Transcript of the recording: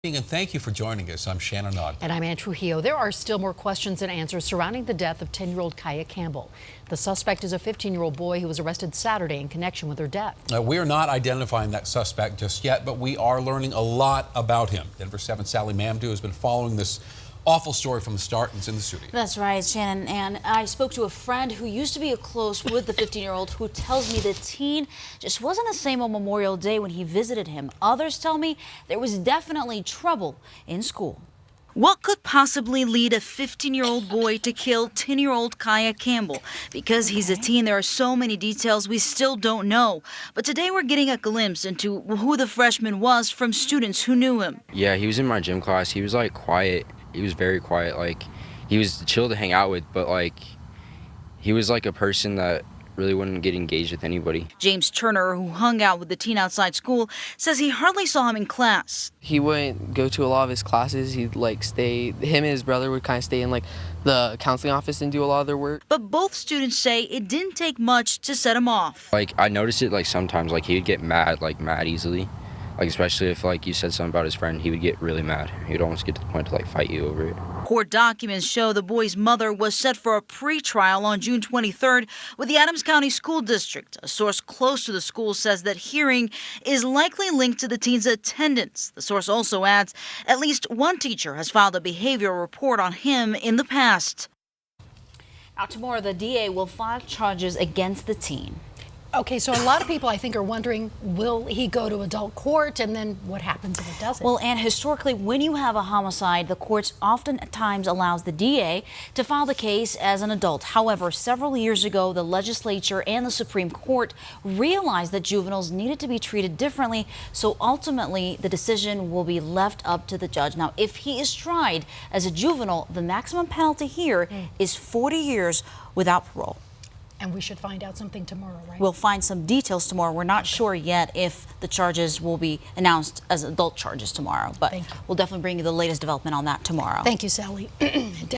And thank you for joining us. I'm Shannon Ogden. And I'm Ann Trujillo. There are still more questions and answers surrounding the death of 10-year-old Kiaya Campbell. The suspect is a 15-year-old boy who was arrested Saturday in connection with her death. We are not identifying that suspect just yet, but we are learning a lot about him. Denver 7's Sally Mamdouh has been following this awful story from the start and is in the studio. That's right, Shannon. And I spoke to a friend who used to be close with the 15-year-old who tells me the teen just wasn't the same on Memorial Day when he visited him. Others tell me there was definitely trouble in school. What could possibly lead a 15-year-old boy to kill 10-year-old Kiaya Campbell? Because he's a teen, there are so many details we still don't know. But today we're getting a glimpse into who the freshman was from students who knew him. Yeah, he was in my gym class. He was like quiet. He was very quiet. Like, he was chill to hang out with, but like, he was like a person that really wouldn't get engaged with anybody. James Turner, who hung out with the teen outside school, says he hardly saw him in class. He wouldn't go to a lot of his classes. He'd like stay, him and his brother would kind of stay in like the counseling office and do a lot of their work. But both students say it didn't take much to set him off. Like, I noticed it like sometimes, like he would get mad easily. Like, especially if like you said something about his friend, he would get really mad. He would almost get to the point to like fight you over it. Court documents show the boy's mother was set for a pre-trial on June 23rd with the Adams County School District. A source close to the school says that hearing is likely linked to the teen's attendance. The source also adds at least one teacher has filed a behavioral report on him in the past. Now tomorrow, the DA will file charges against the teen. Okay, so a lot of people, I think, are wondering, will he go to adult court, and then what happens if it doesn't? Well, and historically, when you have a homicide, the courts oftentimes allows the DA to file the case as an adult. However, several years ago, the legislature and the Supreme Court realized that juveniles needed to be treated differently, so ultimately the decision will be left up to the judge. Now, if he is tried as a juvenile, the maximum penalty here is 40 years without parole. And we should find out something tomorrow, right? We'll find some details tomorrow. We're not sure yet if the charges will be announced as adult charges tomorrow, but we'll definitely bring you the latest development on that tomorrow. Thank you, Sally.